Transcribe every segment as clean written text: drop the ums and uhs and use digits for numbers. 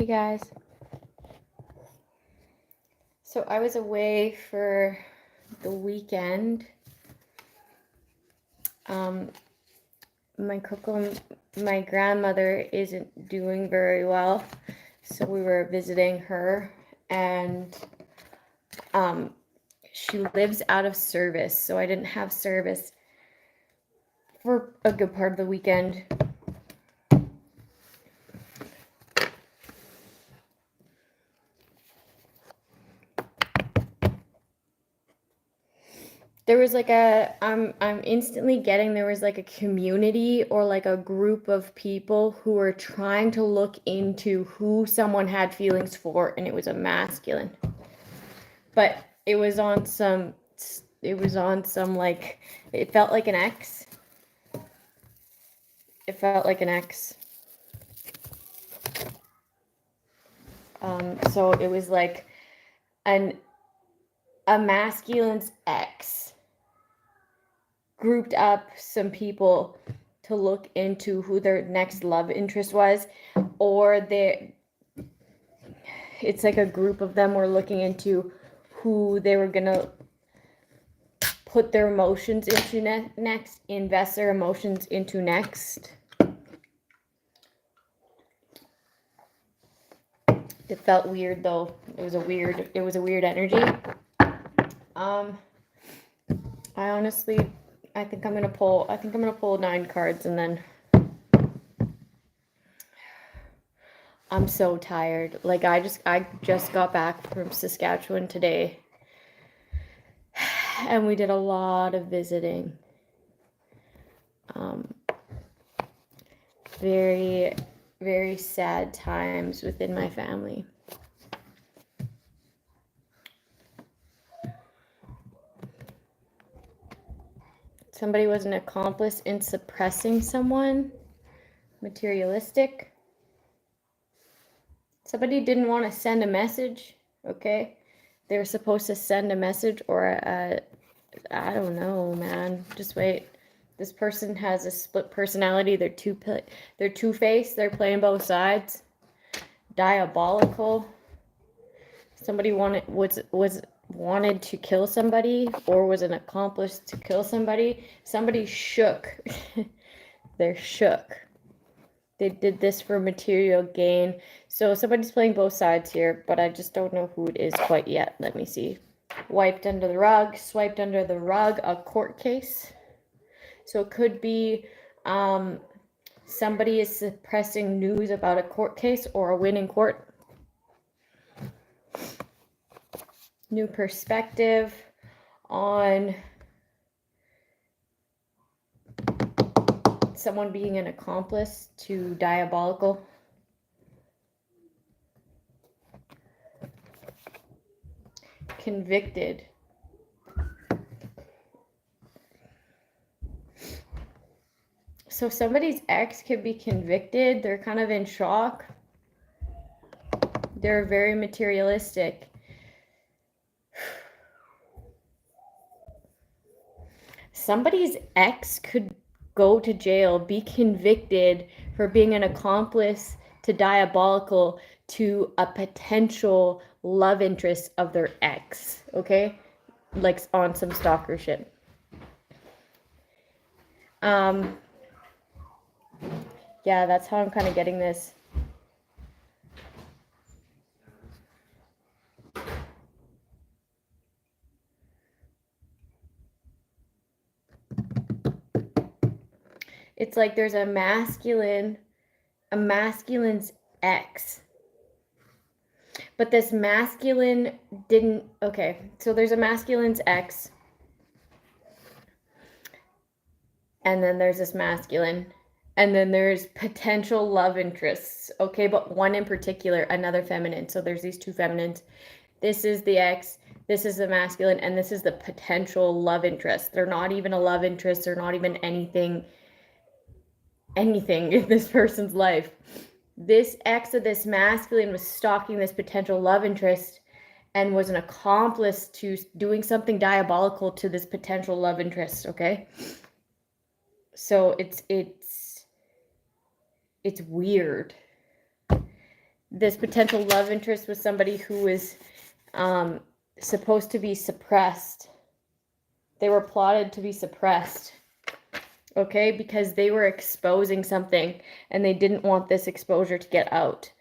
Hey guys. So I was away for the weekend. My grandmother isn't doing very well, so we were visiting her, and she lives out of service, so I didn't have service for a good part of the weekend. There was like I'm instantly getting there was like a community or like a group of people who were trying to look into who someone had feelings for, and it was a masculine. But it was on some like, it felt like an ex. It felt like an ex. So it was like a masculine's ex grouped up some people to look into who their next love interest was, or it's like a group of them were looking into who they were gonna put their emotions into next, invest their emotions into next. It felt weird though. It was a weird energy. I think I'm gonna pull 9 cards, and then I'm so tired. Like I just got back from Saskatchewan today, and we did a lot of visiting. Very, very sad times within my family. Somebody was an accomplice in suppressing someone. Materialistic. Somebody didn't want to send a message, okay? They were supposed to send a message, or I don't know, man. Just wait. This person has a split personality. They're two-faced. They're playing both sides. Diabolical. Somebody wanted to kill somebody, or was an accomplice to kill somebody. Somebody shook. They're shook. They did this for material gain. So somebody's playing both sides here, but I just don't know who it is quite yet. Let me see. Wiped under the rug, swiped under the rug, a court case. So it could be somebody is suppressing news about a court case or a win in court. New perspective on someone being an accomplice to diabolical. Convicted. So somebody's ex could be convicted. They're kind of in shock. They're very materialistic. Somebody's ex could go to jail, be convicted for being an accomplice to diabolical to a potential love interest of their ex, okay? Like on some stalker shit. Yeah, that's how I'm kind of getting this. It's like there's a masculine's ex. But this masculine didn't, okay, so there's a masculine's ex. And then there's this masculine. And then there's potential love interests, okay? But one in particular, another feminine. So there's these two feminines. This is the ex, this is the masculine, and this is the potential love interest. They're not even a love interest. They're not even anything in this person's life. This ex of this masculine was stalking this potential love interest and was an accomplice to doing something diabolical to this potential love interest, okay? So it's weird. This potential love interest was somebody who was supposed to be suppressed. They were plotted to be suppressed, okay, because they were exposing something and they didn't want this exposure to get out.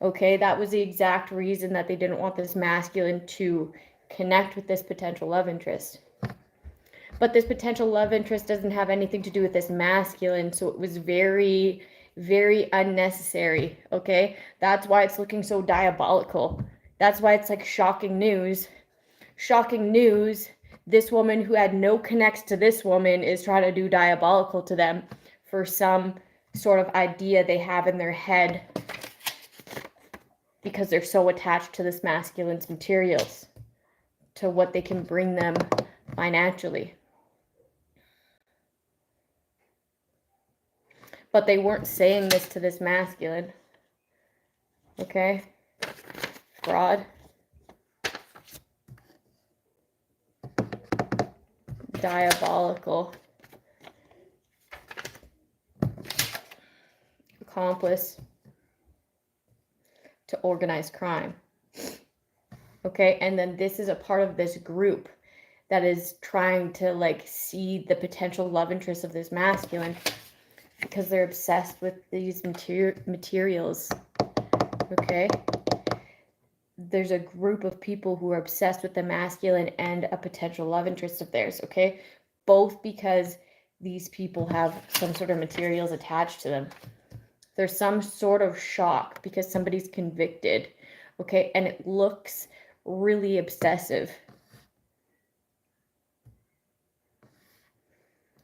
Okay, that was the exact reason that they didn't want this masculine to connect with this potential love interest. But this potential love interest doesn't have anything to do with this masculine, so it was very, very unnecessary, okay? That's why it's looking so diabolical. That's why it's like shocking news. Shocking news, this woman who had no connects to this woman is trying to do diabolical to them for some sort of idea they have in their head because they're so attached to this masculine's materials, to what they can bring them financially. But they weren't saying this to this masculine. Okay? Fraud. Diabolical. Accomplice to organized crime. Okay? And then this is a part of this group that is trying to like see the potential love interest of this masculine, because they're obsessed with these materials, okay? There's a group of people who are obsessed with the masculine and a potential love interest of theirs, okay? Both because these people have some sort of materials attached to them. There's some sort of shock because somebody's convicted, okay? And it looks really obsessive.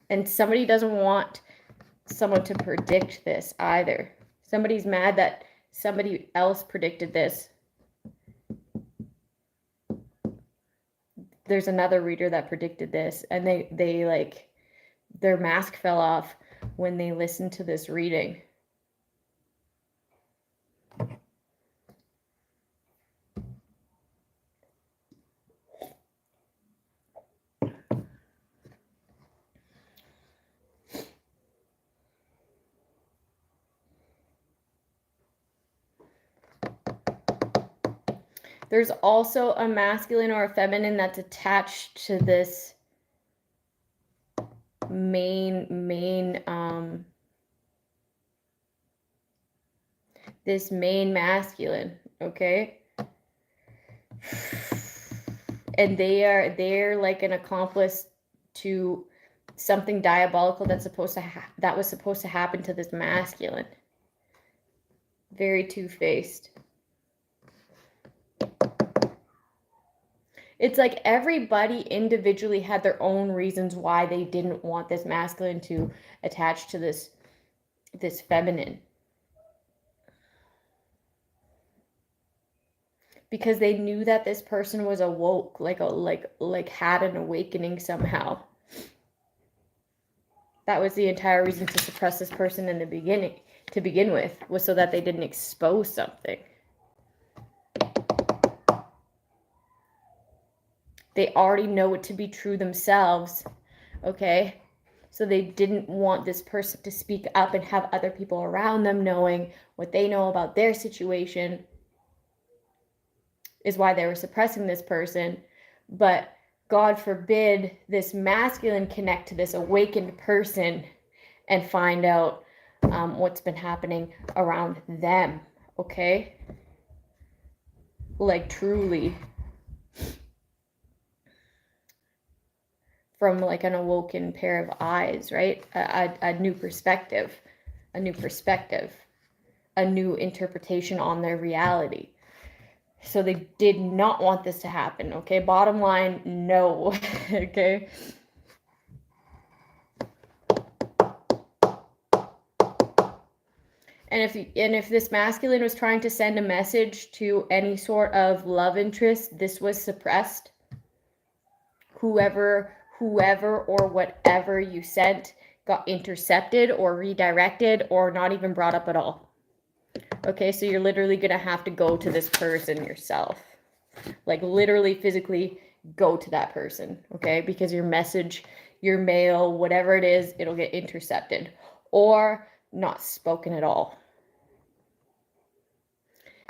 And somebody doesn't want someone to predict this either. Somebody's mad that somebody else predicted this. There's another reader that predicted this, and they like, their mask fell off when they listened to this reading. There's also a masculine or a feminine that's attached to this main masculine, okay? And they're like an accomplice to something diabolical that's that was supposed to happen to this masculine. Very two-faced. It's like everybody individually had their own reasons why they didn't want this masculine to attach to this feminine. Because they knew that this person was awoke, like had an awakening somehow. That was the entire reason to suppress this person in the beginning, to begin with, was so that they didn't expose something. They already know it to be true themselves, okay? So they didn't want this person to speak up and have other people around them knowing what they know about their situation, is why they were suppressing this person. But God forbid this masculine connect to this awakened person and find out what's been happening around them, okay? Like truly. From like an awoken pair of eyes, right? A new perspective, a new interpretation on their reality. So they did not want this to happen, okay? Bottom line, no, okay? And if this masculine was trying to send a message to any sort of love interest, this was suppressed. Whoever or whatever you sent got intercepted or redirected or not even brought up at all. Okay, so you're literally going to have to go to this person yourself. Like literally physically go to that person, okay? Because your message, your mail, whatever it is, it'll get intercepted or not spoken at all.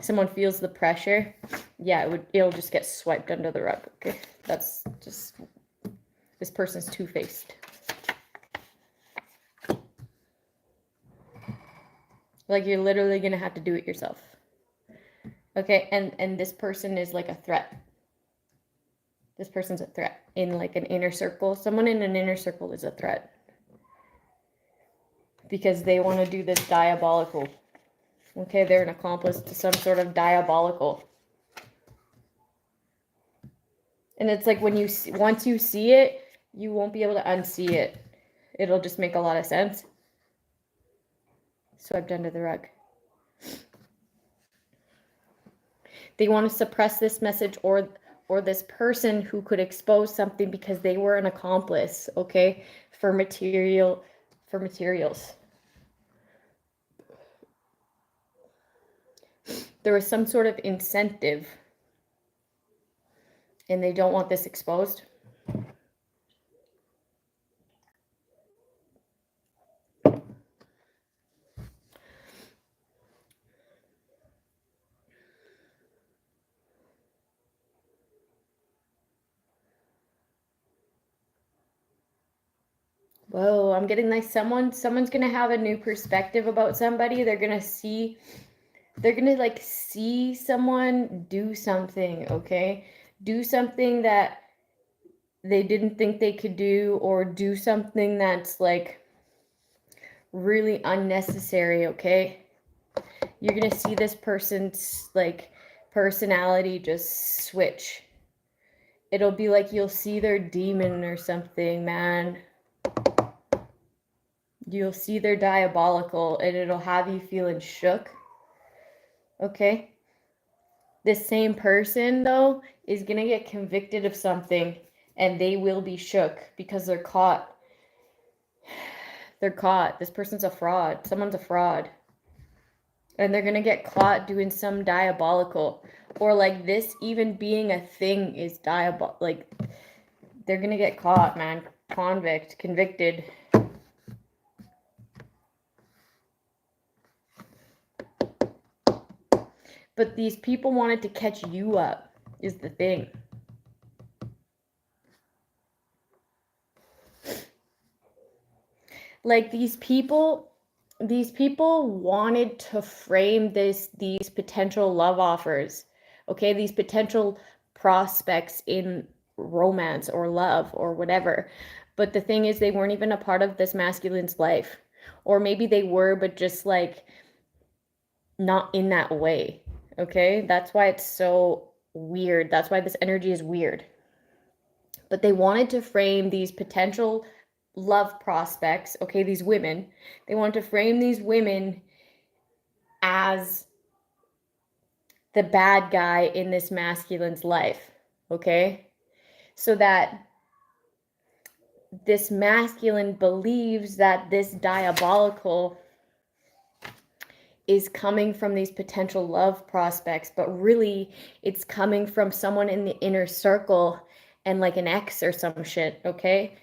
someone feels the pressure, yeah, it'll just get swiped under the rug, okay? That's just, this person's two-faced. Like, you're literally gonna have to do it yourself. Okay, and this person is like a threat. This person's a threat in like an inner circle. Someone in an inner circle is a threat. Because they want to do this diabolical. Okay, they're an accomplice to some sort of diabolical. And it's like when you once you see it, you won't be able to unsee it. It'll just make a lot of sense. Swept under the rug. They want to suppress this message or this person who could expose something because they were an accomplice, okay, for materials. There was some sort of incentive and they don't want this exposed. Whoa, I'm getting like someone's gonna have a new perspective about somebody. They're gonna like see someone do something, okay? Do something that they didn't think they could do, or do something that's like really unnecessary, okay? You're gonna see this person's like personality just switch. It'll be like you'll see their demon or something, man. You'll see their diabolical and it'll have you feeling shook. Okay? This same person, though, is going to get convicted of something and they will be shook because they're caught. They're caught. This person's a fraud. Someone's a fraud. And they're going to get caught doing some diabolical. Or like this even being a thing is diabolical. Like, they're going to get caught, man. Convicted. But these people wanted to catch you up, is the thing. Like these people wanted to frame these potential love offers, okay? These potential prospects in romance or love or whatever. But the thing is, they weren't even a part of this masculine's life. Or maybe they were, but just like not in that way. Okay, that's why it's so weird. That's why this energy is weird. But they wanted to frame these potential love prospects, okay, these women, they wanted to frame these women as the bad guy in this masculine's life, okay? So that this masculine believes that this diabolical is coming from these potential love prospects, but really it's coming from someone in the inner circle and like an ex or some shit, okay?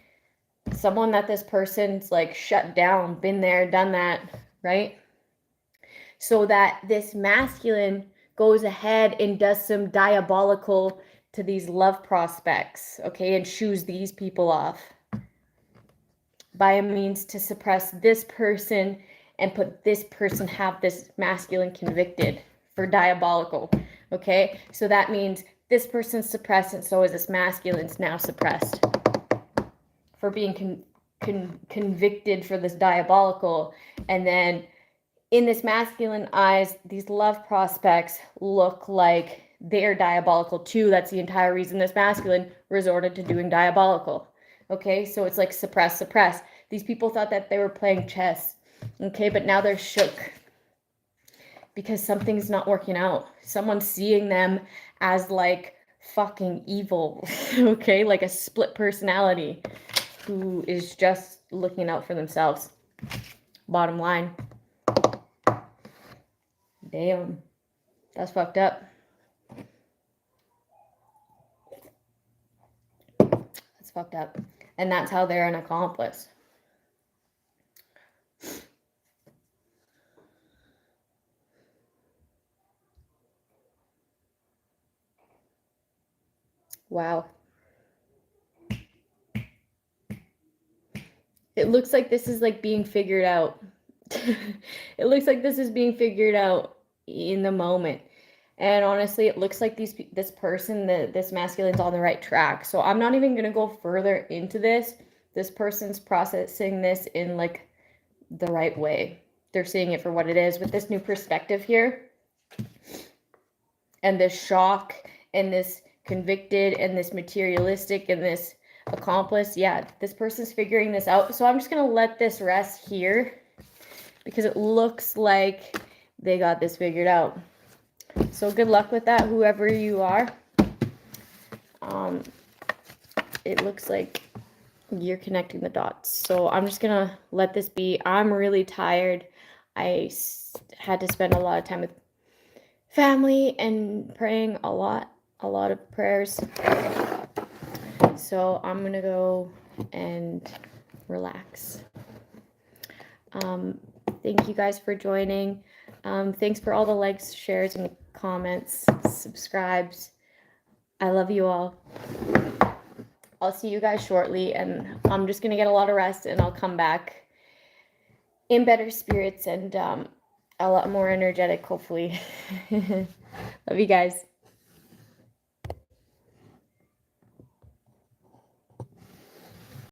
Someone that this person's like shut down, been there, done that, right? So that this masculine goes ahead and does some diabolical to these love prospects, okay, and shoos these people off by a means to suppress this person and put this person, have this masculine convicted for diabolical, okay? So that means this person's suppressed and so is this masculine's now suppressed for being convicted for this diabolical. And then in this masculine eyes, these love prospects look like they're diabolical too. That's the entire reason this masculine resorted to doing diabolical. Okay, so it's like suppress. These people thought that they were playing chess. Okay, but now they're shook because something's not working out. Someone's seeing them as like fucking evil. Okay, like a split personality who is just looking out for themselves. Bottom line. Damn, that's fucked up. That's fucked up. And that's how they're an accomplice. Wow. It looks like this is like being figured out. It looks like this is being figured out in the moment. And honestly, it looks like this person, this masculine's on the right track. So I'm not even going to go further into this. This person's processing this in like the right way. They're seeing it for what it is with this new perspective here. And this shock and this convicted and this materialistic and this accomplice. Yeah, this person's figuring this out. So I'm just going to let this rest here because it looks like they got this figured out. So good luck with that, whoever you are. It looks like you're connecting the dots. So I'm just going to let this be. I'm really tired. I had to spend a lot of time with family and praying a lot of prayers. So I'm going to go and relax. Thank you guys for joining. Thanks for all the likes, shares, and comments, subscribes. I love you all. I'll see you guys shortly, and I'm just going to get a lot of rest, and I'll come back in better spirits and a lot more energetic, hopefully. Love you guys.